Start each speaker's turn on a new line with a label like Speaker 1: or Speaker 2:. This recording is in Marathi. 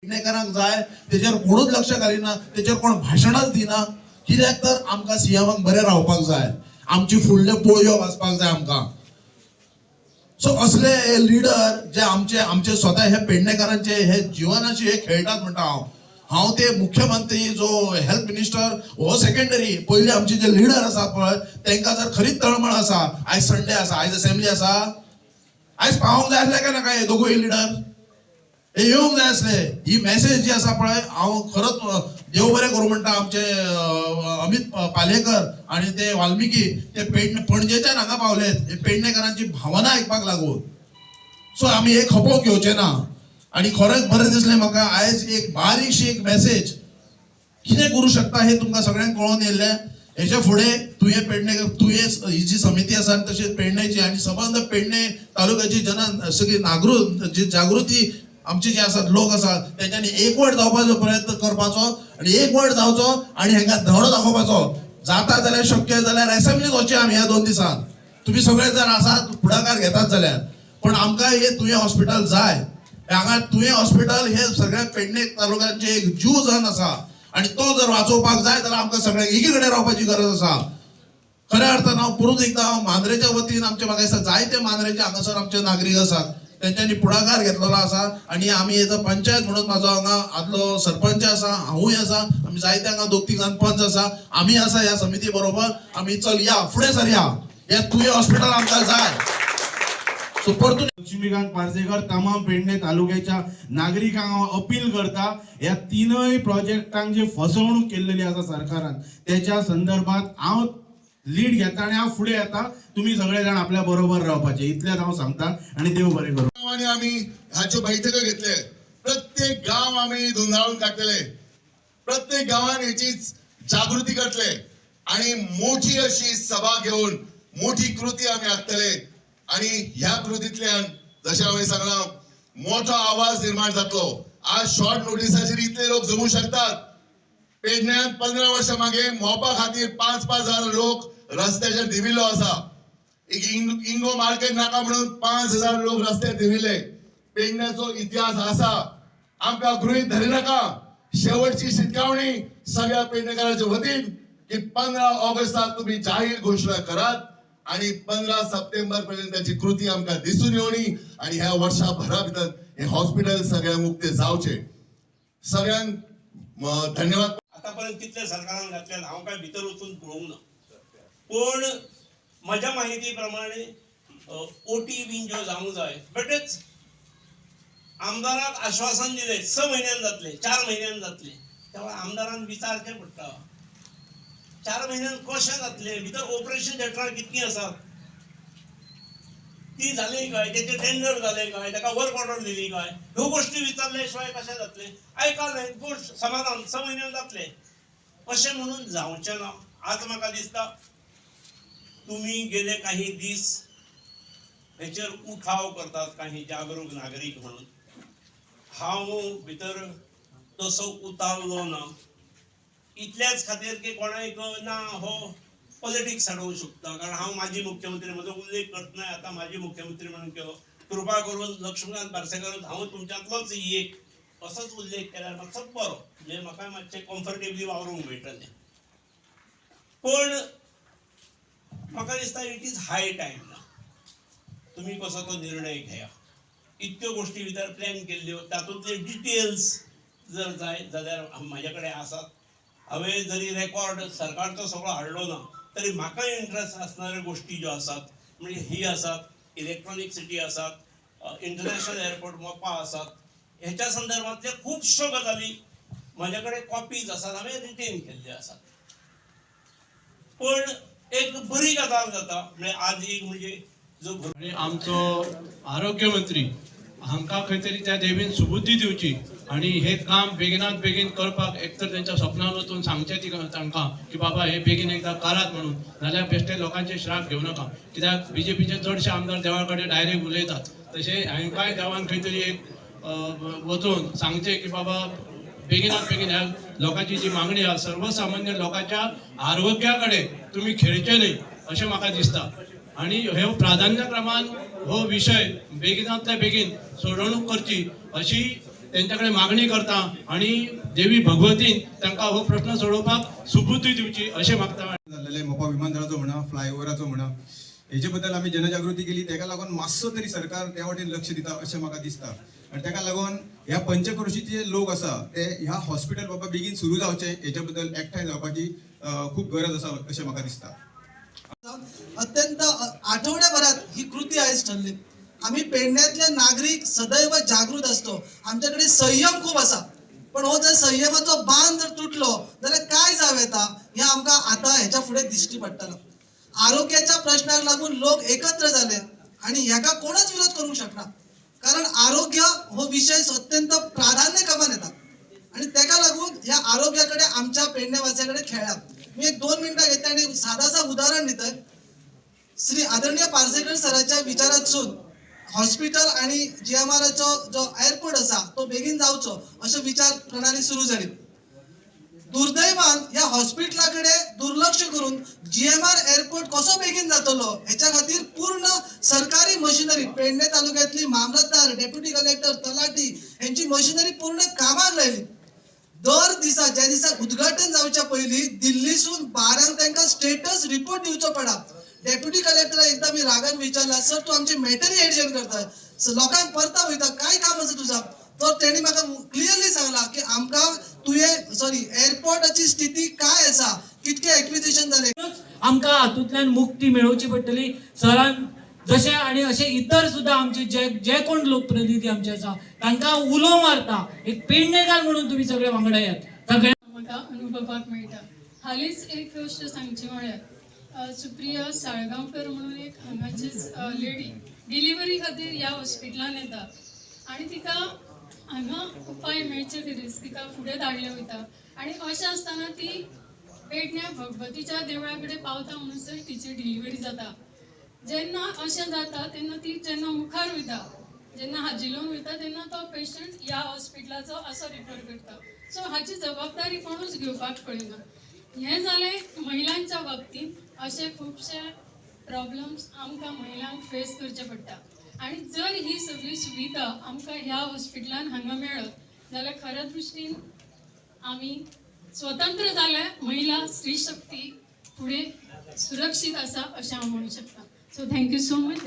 Speaker 1: पेडणेकरांक जाय तेजेर कोणूच लक्ष घालिना, तेजेर कोण भाशणच दिना। कित्याक तर आमकां सीएमाक बरें रावपाक जाय, आमची फुडल्यो पोळयो वाचपाक जाय आमकां। सो असले लिडर जे आमचे स्वतः हे पेडणेकरांचे हे जीवनाशी हे खेळटात म्हणटा हांव ते मुख्यमंत्री जो हेल्थ मिनिस्टर हो सेकंडरी, पयली आमचे जे लिडर आसा पळय तांकां जर खरीच तळमळ आसा, आयज संडे आसा, आयज असेंब्ली आसा, आयज पावोंक जाय आसले काय नाका हे दोगूय लिडर, हे येवंक जाय आसले। ही मेसेज जी आसा पळय हांव खरोच देव बरें करूं म्हणटा आमचे अमित पालेकर आणि ते वाल्मिकी ते पणजेच्यान हांगा पावलेत हे पेडणेकरांची भावना आयकपाक लागून। सो आमी हे खपोवंक घेवचे ना। आणि खरेंच बरें दिसलें म्हाका आयज एक बारीकशी एक मेसेज कितें करूं शकता हे तुमकां सगळ्यांक कळोवन येयल्लें। हेच्या फुडें तुवें पेडणेकर तुवें ही जी समिती आसा तशेंच पेडणेची आनी सबंद पेडणे तालुक्याची सगळी जी जागृती आमचे जे आसात लोक आसात तेंच्यांनी एकवट जावपाचो प्रयत्न करपाचो आणि एकवट जावचो आणि हांकां धडो दाखोवपाचो। जाता जाल्यार शक्य जाल्यार असेंब्लीत वचचें आमी ह्या 2 दिसांत, तुम्ही सगळे जर आसात फुडाकार घेतात जाल्यार। पण आमकां हे तुवें हॉस्पिटल जाय, हांगा तुवें हॉस्पिटल हे सगळ्या पेडणे तालुक्याचे एक जीव जावन आसा आणि तो जर वाचोवपाक जाय जाल्यार आमकां सगळ्यांक एकी कडेन रावपाची गरज आसा। खऱ्या अर्थान हांव परत एकदा मांद्रेच्या वतीन आमचे म्हाका दिसता जायते मांद्रेचे हांगासर आमचे नागरीक आसात त्यांच्यानी पुढाकार घेतलेलो आसा आणि आमी हेजो पंचायत म्हणून म्हाजो हांगा आदलो सरपंच आसा, हांवूय आसा, आमी जायते हांगा 2-3 पंच आसा, आमी आसा ह्या समिती बरोबर। आमी चल या फुडें सरया, हे तुवें हॉस्पिटल आमकां जाय। सो परतून
Speaker 2: लक्ष्मीकांत पार्सेकर तमाम पेडणे तालुक्याच्या नागरिकांक हांव अपील करता, ह्या 3 प्रोजेक्टांक जी फसवणूक केल्लेली आसा सरकारान त्याच्या संदर्भात हांव लीड घेता आणि हांव फुडें येता। तुम्ही सगळे जाण आपल्या बरोबर रावपाचे इतलेच हांव सांगता आणि देव बरें करूं।
Speaker 3: आणि आम्ही ह्याच्यो बैठका घेतले, प्रत्येक गाव आम्ही धुंदाळून काडलेले, प्रत्येक गावात याची जागृती करतले आणि मोठी अशी सभा घेऊन मोठी कृती आम्ही आखतले आणि ह्या कृतींतल्यान जशें हांवें सांगलां मोठो आवाज निर्माण जातलो। आज शॉर्ट नोटिसाचेर इतले लोक जमू शकतात। पेडण्यात 15 वर्सां मागे मोपा खातीर 5-5 हजार लोक रस्त्याचेर देविल्लो आसा। एक इंगो मार्केट नाका म्हणून 5000 लोक रस्त्यार देविल्ले। पेडण्याचो इतिहास आसा, आमकां गृहीत धरिनाका। शेवटची शिटकावणी सगळ्या पेडणेकारांच्या वतीन की 15 ऑगस्टाक तुम्ही जाहीर घोषणा करात आणि 15 सप्टेंबर पर्यंत त्याची कृती आमकां दिसून येवनी आणि ह्या वर्षभरा भितर हे हॉस्पिटल सगळ्या मुक्ते जावचे। सगळ्यांक धन्यवाद।
Speaker 4: आतापर्यंत कितल्या सरकारान घातल्यात हांव काय भितर वचून पळोवंक ना, पण म्हज्या माहिती प्रमाणे ओटी बीन ज्यो जावंक जाय बेटेच आमदाराक आश्वासन दिले 6 म्हयन्यान जातले, 4 म्हयन्यान जातले। तेव्हा आमदारान विचारचें पडटा 4 म्हयन्यान कशें जातले, भितर ऑपरेशन थिएटरां कितलीं आसात, ती जाली काय, तेचे टेंडर जाले काय, ताका वर्क ऑर्डर दिली काय, ह्यो गोष्टी विचारले शिवाय कशें जातले। आयकलें पूण समाधान 6 म्हयन्यान जातले अशें म्हणून जावचें ना। आज म्हाका दिसता तुम्ही गेले काही दीस हेचेर उठाव करतात काही जागरूक नागरीक म्हणून। हांव भितर तसो उतारलो ना, इतल्याच खातीर की कोणाक ना हो पॉलिटिक्स हाडूंक शकता, कारण हांव माजी मुख्यमंत्री म्हजो उल्लेख करतना आतां माजी मुख्यमंत्री म्हणून केलो। कृपा करून लक्ष्मीकांत पार्सेकर हांव तुमच्यांतलोच एक असोच उल्लेख केल्यार मातसो बरो, म्हणजे म्हाका मातशें कम्फर्टेबली वावरूंक मेळटलें। पण म्हाका दिसता इट इज हाय टायम ना तुम्ही कसो तो निर्णय घेया। इतक्यो गोष्टी भितर प्लॅन केल्ल्यो तातूंतले डिटेल्स जर जाय जाल्यार म्हाजे कडेन आसात। हांवें जरी रेकॉर्ड सरकारचो सगळो हाडलो ना तरी म्हाका इंट्रस्ट असणाऱ्यो गोष्टी ज्यो आसात म्हणजे ही आसात इलेक्ट्रॉनिक सिटी आसात, इंटरनॅशनल एअरपोर्ट मोपा आसात, ह्याच्या संदर्भातल्या खुबश्यो गजाली म्हाजे कडेन कॉपीज आसात, हांवें रिटेन केल्ल्यो आसात। पण एक बरी गजाल जाता म्हणजे आज एक म्हणजे जो
Speaker 5: आमचो आरोग्य मंत्री हांकां खंय तरी त्या देवीन सुबुद्धी दिवची आणि हे काम बेगिनात बेगीन करपाक एकतर त्यांच्या स्वप्नान वचून सांगचें तांकां की बाबा हे बेगीन एकदा करात म्हणून, नाल्यार बेश्टे लोकांचे श्राप घेवं नाका। कित्याक बीजेपीचे चडशे आमदार देवा कडेन डायरेक्ट उलयतात, तशें हांकांय देवान खंय तरी एक वचून सांगचें की बाबा बेगिनात बेगीन ह्या लोकांची जी मागणी आसा सर्वसामान्य लोकांच्या आरोग्या कडेन तुमी खेळचे न्हय अशें म्हाका दिसता। आणि हे प्राधान्यक्रमान हो विषय बेगिनातल्या बेगीन सोडवणूक करची अशी त्यांच्याकडे मागणी करता आणि देवी भगवतीन तांकां हो प्रश्न सोडोवपाक सुबुद्धी दिवची अशें मागता.
Speaker 6: जाल्लेले मोपा विमानतळाचो म्हणा फ्लायओव्हराचो म्हणा हेजे बद्दल आमी जनजागृती केली, तेका लागून मातसो तरी सरकार त्या वाटेन लक्ष दिता अशें म्हाका दिसता. आनी तेका लागून ह्या पंचक्रोशीचे लोक आसा ते ह्या हॉस्पिटल बाबा बेगीन सुरू जावचें हेच्या बद्दल एकठांय जावपाची खूब गरज आसा अशें म्हाका दिसता.
Speaker 7: अत्यंत आठवड्याभरात ही कृती आयज ठरली. आम्ही पेडण्यातले नागरिक सदैव जागृत असतो. आमच्याकडे संयम खूप असा, पण हो जर संयमाचो बांध जर तुटलो जाल्यार काय जाव येता हे आमकां आता ह्याच्या फुडें दिश्टी पडटलो. आरोग्याच्या प्रश्नाक लागून लोक एकत्र झाले आणि ह्याका कोणच विरोध करूंक शकना, कारण आरोग्य हो विषय अत्यंत प्राधान्य क्रमान येता आणि तेका लागून ह्या आरोग्याकडे आमच्या पेडण्यावासियांकडे खेळ्ळा. मी एक 2 मिनिटां घेते आणि साधासा उदाहरण दितय. श्री आदरणीय पार्सेकर सराच्या विचारातसून हॉस्पिटल आणि GMRचो जो एअरपोर्ट असा तो बेगीन जावचो अशो विचार प्रणाली सुरू झाली. दुर्दैवान या हॉस्पिटलाकडे दुर्लक्ष करून GMR एअरपोर्ट कसो बेगीन जातलो ह्याच्या खातीर पूर्ण सरकारी मशिनरी पेडणे तालुक्यातली मामलतदार, डेप्युटी कलेक्टर, तलाठी यांची मशिनरी पूर्ण कामाक लायली. दर दिसा ज्या दिसा उद्घाटन जावच्या पयलीं दिल्लीसून 12 तांकां स्टेटस रिपोर्ट दिवचो पडा. डेप्युटी कलेक्टर एकदा मी रागान विचारला, सर तू आमची मॅटरी एडिशन करताय, लोकांक परता वयता, काय काम आसा तुझा? तर तेणी म्हाका क्लियरली सांगला की आमकां तुये एअरपोर्टाची स्थिती काय आसा, कितके एक्विजिशन जाले.
Speaker 8: आमकां हातूंतल्यान मुक्ती मेळोवची पडटली. सरान जशे आणि असे इतर सुद्धा आमचे जे कोण लोकप्रतिनिधी आमचे आसा तांकां उलो मारता एक पेडणेकार म्हणून तुम्ही सगळे वांगडा यात. सगळे
Speaker 9: म्हाका अनुभवपाक मेळटा. हालींच एक गोश्ट सांगची म्हळ्यार सुप्रिया साळगांवकर म्हणून एक हांगाचीच लेडी डिलिव्हरी खातीर ह्या हॉस्पिटलान येता आनी तिका हांगा उपाय मेळचे खातीर तिका फुडें धाडलें वयता आनी अशें आसतना ती पेडण्या भगवतीच्या देवळा कडेन पावता म्हणसर तिची डिलिव्हरी जाता. जेन्ना अशें जाता तेन्ना ती जेन्ना मुखार वयता, जेन्ना हाजिलोन वयता तेन्ना तो पेशंट ह्या हॉस्पिटलाचो असो रिफर करता. सो हाची जबाबदारी कोणूच घेवपाक पळयना. हें जालें महिलांच्या बाबतींत. असे खुबशे प्रॉब्लम्स आमकां महिलांक फेस करचे पडटा आनी जर ही सगळी सुविधा आमकां ह्या हॉस्पिटलान हांगा मेळत जाल्यार खऱ्या दृश्टीन आमी स्वतंत्र जाले, महिला स्त्री शक्ती फुडें सुरक्षीत आसा अशें हांव म्हणूंक शकता. So thank you so much.